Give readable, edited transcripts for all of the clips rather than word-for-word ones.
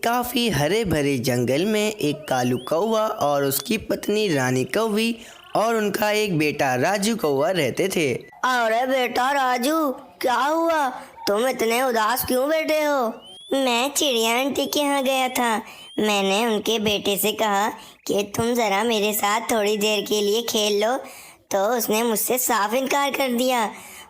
काफी हरे भरे जंगल में एक कालू कौवा और उसकी पत्नी रानी कौवी और उनका एक बेटा राजू कौवा रहते थे। अरे बेटा राजू, क्या हुआ? तुम इतने उदास क्यों बैठे हो? मैं चिड़िया आंटी के यहाँ गया था। मैंने उनके बेटे से कहा कि तुम जरा मेरे साथ थोड़ी देर के लिए खेल लो, तो उसने मुझसे साफ इनकार कर दिया।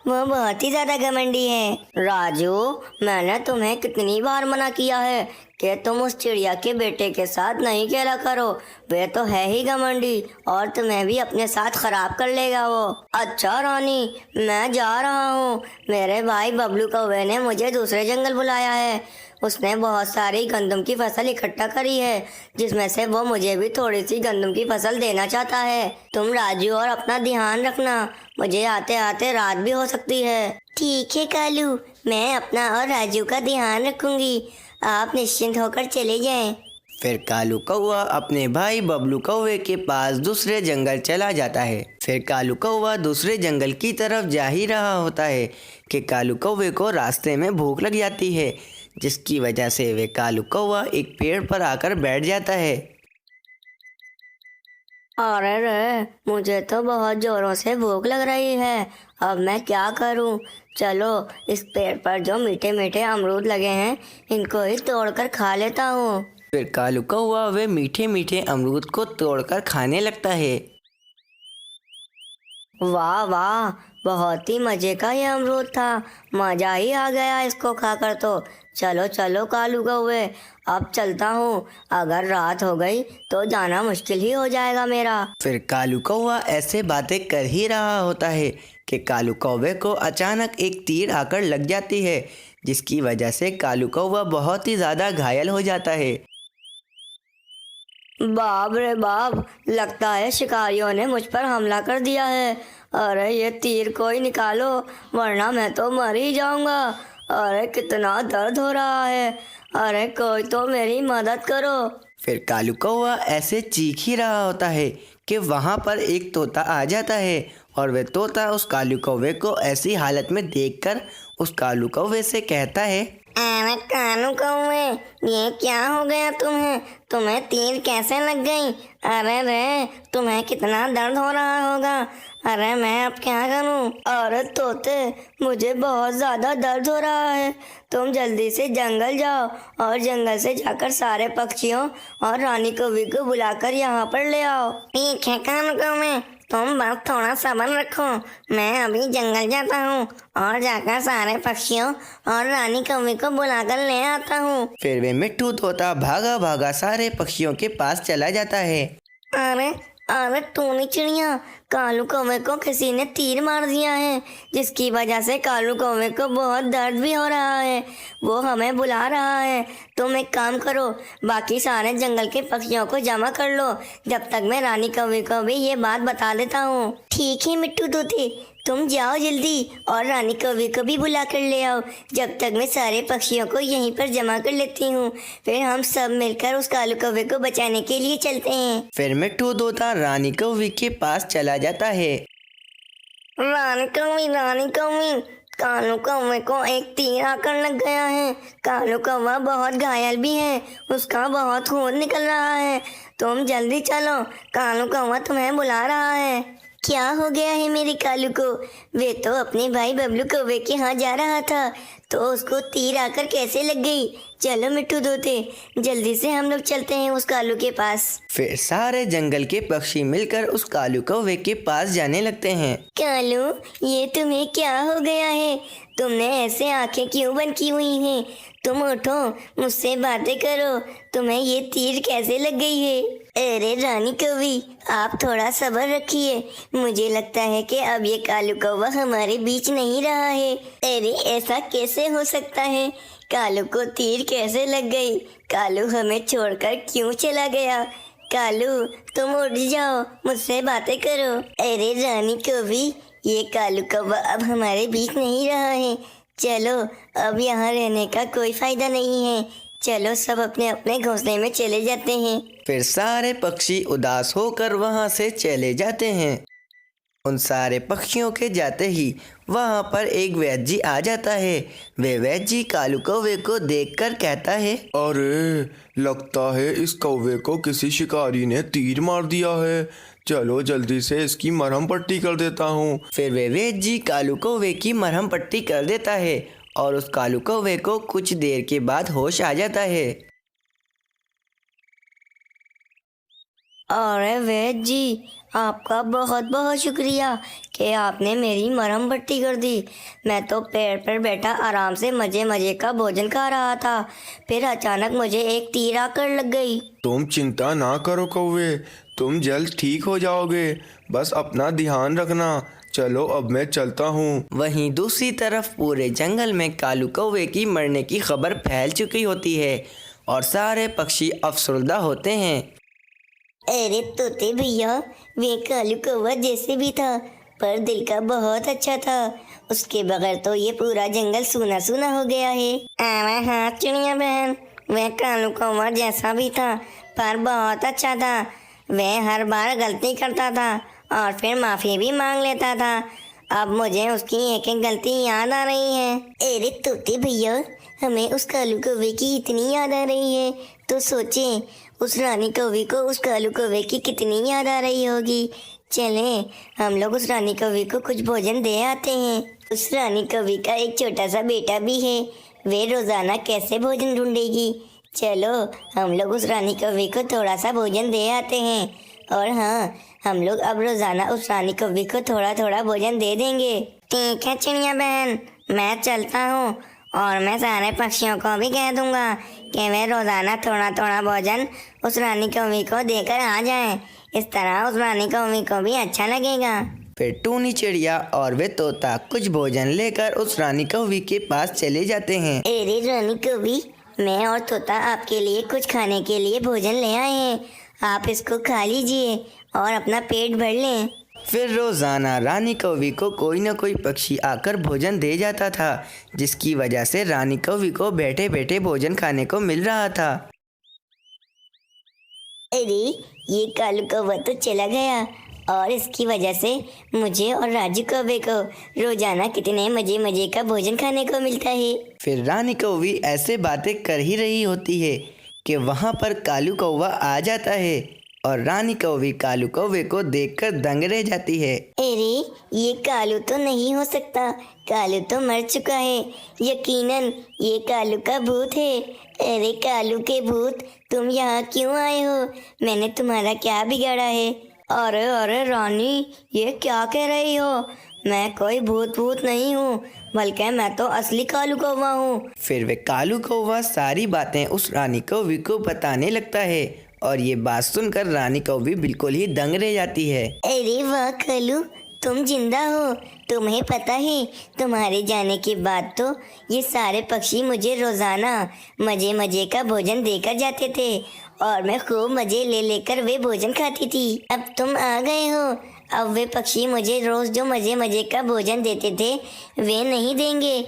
वो बहुत ही ज्यादा घमंडी है। राजू, मैंने तुम्हें कितनी बार मना किया है कि तुम उस चिड़िया के बेटे के साथ नहीं खेला करो। वे तो है ही घमंडी और तुम्हें भी अपने साथ खराब कर लेगा वो। अच्छा रानी, मैं जा रहा हूँ। मेरे भाई बबलू कौवे ने मुझे दूसरे जंगल बुलाया है। उसने बहुत सारी गंदम की फसल इकट्ठा करी है, जिसमें से वो मुझे भी थोड़ी सी गंदम की फसल देना चाहता है। तुम राजू और अपना ध्यान रखना, मुझे आते आते रात भी हो सकती है। ठीक है कालू, मैं अपना और राजू का ध्यान रखूंगी। आप निश्चिंत होकर चले जाएं। फिर कालू कौवा अपने भाई बबलू कौवे के पास दूसरे जंगल चला जाता है। फिर कालू कौवा दूसरे जंगल की तरफ जा ही रहा होता है कि कालू कौवे को रास्ते में भूख लग जाती है, जिसकी वजह से वे कालू कौवा एक पेड़ पर आकर बैठ जाता है। अरे रे, मुझे तो बहुत जोरों से भूख लग रही है। अब मैं क्या करूं? चलो, इस पेड़ पर जो मीठे मीठे अमरूद लगे हैं, इनको ही तोड़कर खा लेता हूँ। फिर कालू कौवा वे मीठे मीठे अमरूद को तोड़कर खाने लगता है। वाह वाह, बहुत ही मजे का ये अमरूद था। मजा ही आ गया इसको खाकर तो। चलो चलो कालू कौवे, अब चलता हूँ। अगर रात हो गई तो जाना मुश्किल ही हो जाएगा मेरा। फिर कालू कौवा ऐसे बातें कर ही रहा होता है कि कालू कौवे को अचानक एक तीर आकर लग जाती है, जिसकी वजह से कालू कौवा बहुत ही ज़्यादा घायल हो जाता है। बाप रे बाप, लगता है शिकारियों ने मुझ पर हमला कर दिया है। अरे ये तीर कोई निकालो, वरना मैं तो मर ही जाऊंगा। अरे कितना दर्द हो रहा है। अरे कोई तो मेरी मदद करो। फिर कालू कौवा ऐसे चीख ही रहा होता है कि वहाँ पर एक तोता आ जाता है, और वह तोता उस कालू कौवे को ऐसी हालत में देखकर उस कालू कौवे से कहता है, अरे कालू कौवे, ये क्या हो गया तुम्हें? तुम्हें तीर कैसे लग गई? अरे रे, तुम्हें कितना दर्द हो रहा होगा। अरे मैं अब क्या करूं? अरे तोते, मुझे बहुत ज़्यादा दर्द हो रहा है। तुम जल्दी से जंगल जाओ और जंगल से जाकर सारे पक्षियों और रानी कौवी को बुलाकर यहाँ पर ले आओ। ठीक है कालू कौवे, तुम बस थोड़ा सब्र रखो। मैं अभी जंगल जाता हूँ और जाकर सारे पक्षियों और रानी कौवी को बुलाकर ले आता हूँ। फिर वे मिट्ठू तोता भागा भागा सारे पक्षियों के पास चला जाता है। अरे अरे टूनी चिड़िया, कालू कौवे को किसी ने तीर मार दिया है, जिसकी वजह से कालू कौवे को बहुत दर्द भी हो रहा है। वो हमें बुला रहा है। तुम एक काम करो, बाकी सारे जंगल के पक्षियों को जमा कर लो, जब तक मैं रानी कौवे को भी ये बात बता देता हूँ। ठीक है मिट्टू तोते, तुम जाओ जल्दी और रानी कौवे को भी बुला कर ले आओ। जब तक मैं सारे पक्षियों को यहीं पर जमा कर लेती हूँ, फिर हम सब मिलकर उस कालू कौवे को बचाने के लिए चलते हैं। फिर मिट्ठू तोता रानी कौवी के पास चला जाता है। रानी कौवी, कालू कौवे को एक तीर आकर लग गया है। कालू कौवा बहुत घायल भी है, उसका बहुत खून निकल रहा है। तुम जल्दी चलो, कालू कौवा तुम्हें बुला रहा है। क्या हो गया है मेरे कालू को? वे तो अपने भाई बबलू कौवे के यहाँ जा रहा था, तो उसको तीर आकर कैसे लग गई? चलो मिट्टू तोते, जल्दी से हम लोग चलते हैं उस कालू के पास। फिर सारे जंगल के पक्षी मिलकर उस कालू कौवे के पास जाने लगते हैं। कालू, ये तुम्हें क्या हो गया है? तुमने ऐसे आंखें क्यों बंद की हुई हैं? तुम उठो, मुझसे बातें करो। तुम्हें ये तीर कैसे लग गई है? अरे रानी कौवी, आप थोड़ा सब्र रखिए। मुझे लगता है कि अब ये कालू कौवा हमारे बीच नहीं रहा है। अरे ऐसा कैसे हो सकता है? कालू को तीर कैसे लग गई? कालू हमें छोड़कर क्यों चला गया? कालू, तुम उठ जाओ, मुझसे बातें करो। अरे रानी कौवी, ये कालू कौवा अब हमारे बीच नहीं रहा है। चलो, अब यहाँ रहने का कोई फायदा नहीं है। चलो सब अपने अपने घोंसले में चले जाते हैं। फिर सारे पक्षी उदास होकर वहाँ से चले जाते हैं। उन सारे पक्षियों के जाते ही वहाँ पर एक वैद्य जी आ जाता है। वे वैद्य जी कालू कौवे को देखकर कहता है, अरे लगता है इस कौवे को किसी शिकारी ने तीर मार दिया है। चलो जल्दी से इसकी मरहम पट्टी कर देता हूँ। फिर वे वैद्य जी कालू कौवे की मरहम पट्टी कर देता है और उस कालू कौवे को कुछ देर के बाद होश आ जाता है। अरे वैद्य जी, आपका बहुत बहुत शुक्रिया कि आपने मेरी मरहम पट्टी कर दी। मैं तो पेड़ पर बैठा आराम से मजे मजे का भोजन खा रहा था, फिर अचानक मुझे एक तीर आकर लग गई। तुम चिंता ना करो कौवे, तुम जल्द ठीक हो जाओगे। बस अपना ध्यान रखना। चलो अब मैं चलता हूँ। वहीं दूसरी तरफ पूरे जंगल में कालू कौवे की मरने की खबर फैल चुकी होती है और सारे पक्षी अफसरदा होते हैं। अरे तोते भैया, वे कालू कौवा जैसे भी था पर दिल का बहुत अच्छा था। उसके बगैर तो ये पूरा जंगल सूना सूना हो गया है। अरे हाँ चिड़िया बहन, वह कालू कौवा जैसा भी था पर बहुत अच्छा था। वह हर बार गलती करता था और फिर माफी भी मांग लेता था। अब मुझे उसकी एक एक गलती याद आ रही है। अरे तोते भैया, हमें उस कालू कौवे की इतनी याद आ रही है तो सोचें उस रानी कौवे को उस कालू कौवे की कितनी याद आ रही होगी। चलें हम लोग उस रानी कौवे को कुछ भोजन दे आते हैं। उस रानी कौवे का एक छोटा सा बेटा भी है, वे रोजाना कैसे भोजन ढूंढेगी। चलो हम लोग उस रानी कौवे को थोड़ा सा भोजन दे आते हैं। और हाँ, हम लोग अब रोजाना उस रानी कौवे को थोड़ा थोड़ा भोजन दे देंगे। ठीक है चिड़िया बहन, मैं चलता हूँ और मैं सारे पक्षियों को भी कह दूंगा कि वे रोजाना थोड़ा थोड़ा भोजन उस रानी कौवे को देकर आ जाएं। इस तरह उस रानी कौवे को भी अच्छा लगेगा। फिर टूनी चिड़िया और वे तोता कुछ भोजन लेकर उस रानी कौवी के पास चले जाते हैं। अरे रानी कौवी, मैं और तोता आपके लिए कुछ खाने के लिए भोजन ले आए हैं। आप इसको खा लीजिए और अपना पेट भर लें। फिर रोजाना रानी कौवी को कोई न कोई पक्षी आकर भोजन दे जाता था, जिसकी वजह से रानी कौवी को बैठे बैठे भोजन खाने को मिल रहा था। अरे ये कालू कौवा तो चला गया और इसकी वजह से मुझे और राजू कौवे को रोजाना कितने मजे मजे का भोजन खाने को मिलता है। फिर रानी कौवी ऐसे बातें कर ही रही होती है कि वहाँ पर कालू कौवा आ जाता है और रानी कौवी कालू कौवे को देखकर दंग रह जाती है। अरे ये कालू तो नहीं हो सकता, कालू तो मर चुका है। यकीनन ये कालू का भूत है। अरे कालू के भूत, तुम यहाँ क्यों आए हो? मैंने तुम्हारा क्या बिगाड़ा है? अरे अरे रानी, ये क्या कह रही हो? मैं कोई भूत नहीं हूँ, बल्कि मैं तो असली कालू कौवा हूँ। फिर वे कालू कौवा सारी बातें उस रानी कौवी को बताने लगता है और ये बात सुनकर रानी कौवी बिल्कुल ही दंग रह जाती है। अरे वाह कालू, तुम जिंदा हो। तुम्हें पता है तुम्हारे जाने के बाद तो ये सारे पक्षी मुझे रोजाना मजे मजे का भोजन देकर जाते थे और मैं खूब मजे ले लेकर वे भोजन खाती थी। अब तुम आ गए हो, अब वे पक्षी मुझे रोज जो मजे मजे का भोजन देते थे वे नहीं देंगे।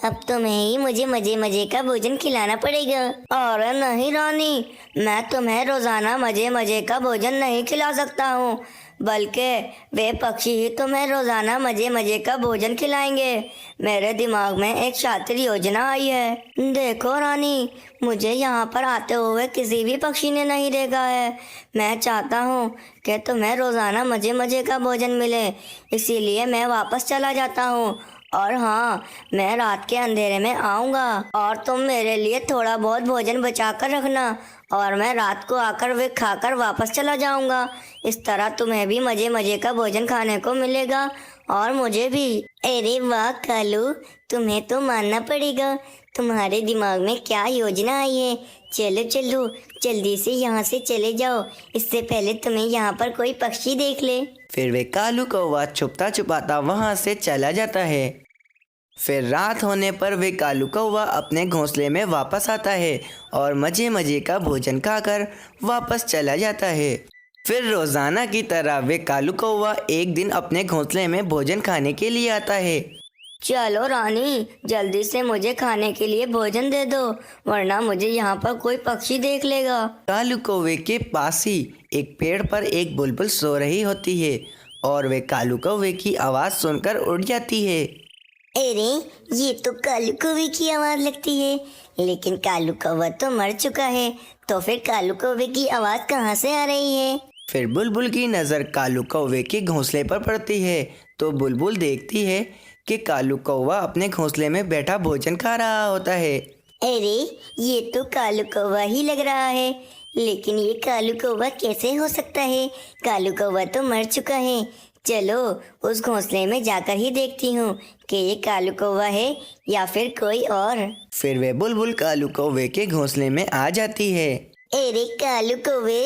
अब तुम्हें ही मुझे मजे मजे का भोजन खिलाना पड़ेगा। और नहीं रानी, मैं तुम्हें रोजाना मजे मजे का भोजन नहीं खिला सकता हूँ, बल्कि वे पक्षी ही तुम्हें रोजाना मजे मजे का भोजन खिलाएंगे। मेरे दिमाग में एक शातिर योजना आई है। देखो रानी, मुझे यहाँ पर आते हुए किसी भी पक्षी ने नहीं देखा है। मैं चाहता हूँ कि तुम्हें रोजाना मजे मजे का भोजन मिले, इसीलिए मैं वापस चला जाता हूँ। और हाँ, मैं रात के अंधेरे में आऊँगा और तुम मेरे लिए थोड़ा बहुत भोजन बचा कर रखना और मैं रात को आकर वे खाकर वापस चला जाऊँगा। इस तरह तुम्हें भी मजे मजे का भोजन खाने को मिलेगा और मुझे भी। अरे वाह कालू, तुम्हें तो मानना पड़ेगा, तुम्हारे दिमाग में क्या योजना आई है। चलो चलो जल्दी से यहाँ से चले जाओ, इससे पहले तुम्हें यहाँ पर कोई पक्षी देख ले। फिर वे कालू कौवा छुपता छुपाता वहाँ से चला जाता है। फिर रात होने पर वे कालू कौवा अपने घोंसले में वापस आता है और मजे मजे का भोजन खाकर वापस चला जाता है। फिर रोजाना की तरह वे कालू कौवा एक दिन अपने घोंसले में भोजन खाने के लिए आता है। चलो रानी, जल्दी से मुझे खाने के लिए भोजन दे दो, वरना मुझे यहाँ पर कोई पक्षी देख लेगा। कालू कौवे के पास ही एक पेड़ पर एक बुलबुल सो रही होती है और वे कालू कौवे की आवाज़ सुनकर उड़ जाती है। अरे ये तो कालू कौवे की आवाज लगती है, लेकिन कालू कौवा तो मर चुका है, तो फिर कालू कौवे की आवाज कहाँ से आ रही है? फिर बुलबुल की नज़र कालू कौवे के घोंसले पर पड़ती है, तो बुलबुल देखती है कि कालू कौवा अपने घोंसले में बैठा भोजन खा रहा होता है। अरे ये तो कालू कौवा ही लग रहा है, लेकिन ये कालू कौवा कैसे हो सकता है? कालू कौवा तो मर चुका है। चलो उस घोंसले में जाकर ही देखती हूँ कि ये कालू कौवा है या फिर कोई और। फिर वे बुलबुल कालू कौवे के घोंसले में आ जाती है। अरे कालू कौवे,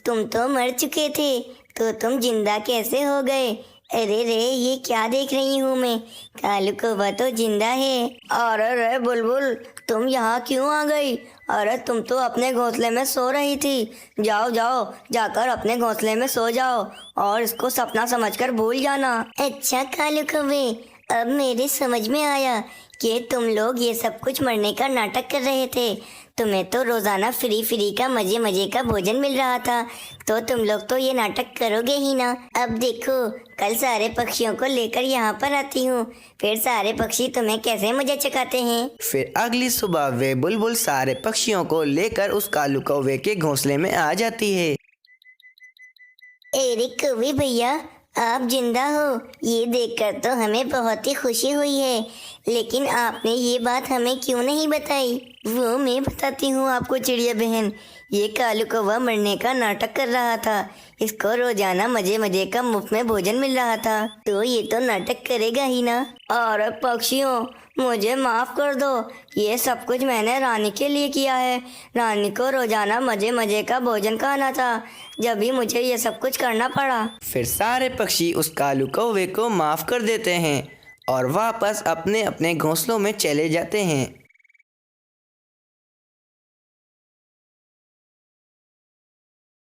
तुम तो मर चुके थे, तो तुम जिंदा कैसे हो गए? अरे रे, ये क्या देख रही हूँ मैं? कालू कौवा तो जिंदा है। अरे रे बुलबुल, तुम यहाँ क्यों आ गई? अरे तुम तो अपने घोंसले में सो रही थी। जाओ जाओ, जाकर अपने घोंसले में सो जाओ और इसको सपना समझकर भूल जाना। अच्छा कालू कौवे, अब मेरे समझ में आया कि तुम लोग ये सब कुछ मरने का नाटक कर रहे थे। तुम्हें तो रोजाना फ्री फ्री का मजे मजे का भोजन मिल रहा था, तो तुम लोग तो ये नाटक करोगे ही ना। अब देखो, कल सारे पक्षियों को लेकर यहाँ पर आती हूँ, फिर सारे पक्षी तुम्हें कैसे मजे चखाते हैं। फिर अगली सुबह वे बुलबुल सारे पक्षियों को लेकर उस कालू कौवे के घोंसले में आ जाती है। अरे कौवे भैया, आप जिंदा हो, ये देखकर तो हमें बहुत ही खुशी हुई है, लेकिन आपने ये बात हमें क्यों नहीं बताई? वो मैं बताती हूँ आपको चिड़िया बहन। ये कालू कौवा मरने का नाटक कर रहा था, इसको रोजाना मजे मजे का मुफ्त में भोजन मिल रहा था, तो ये तो नाटक करेगा ही ना। और पक्षियों, मुझे माफ कर दो, ये सब कुछ मैंने रानी के लिए किया है। रानी को रोजाना मजे मजे का भोजन खाना था, जब भी मुझे ये सब कुछ करना पड़ा। फिर सारे पक्षी उस कालू कौवे को माफ कर देते हैं और वापस अपने अपने घोंसलों में चले जाते हैं।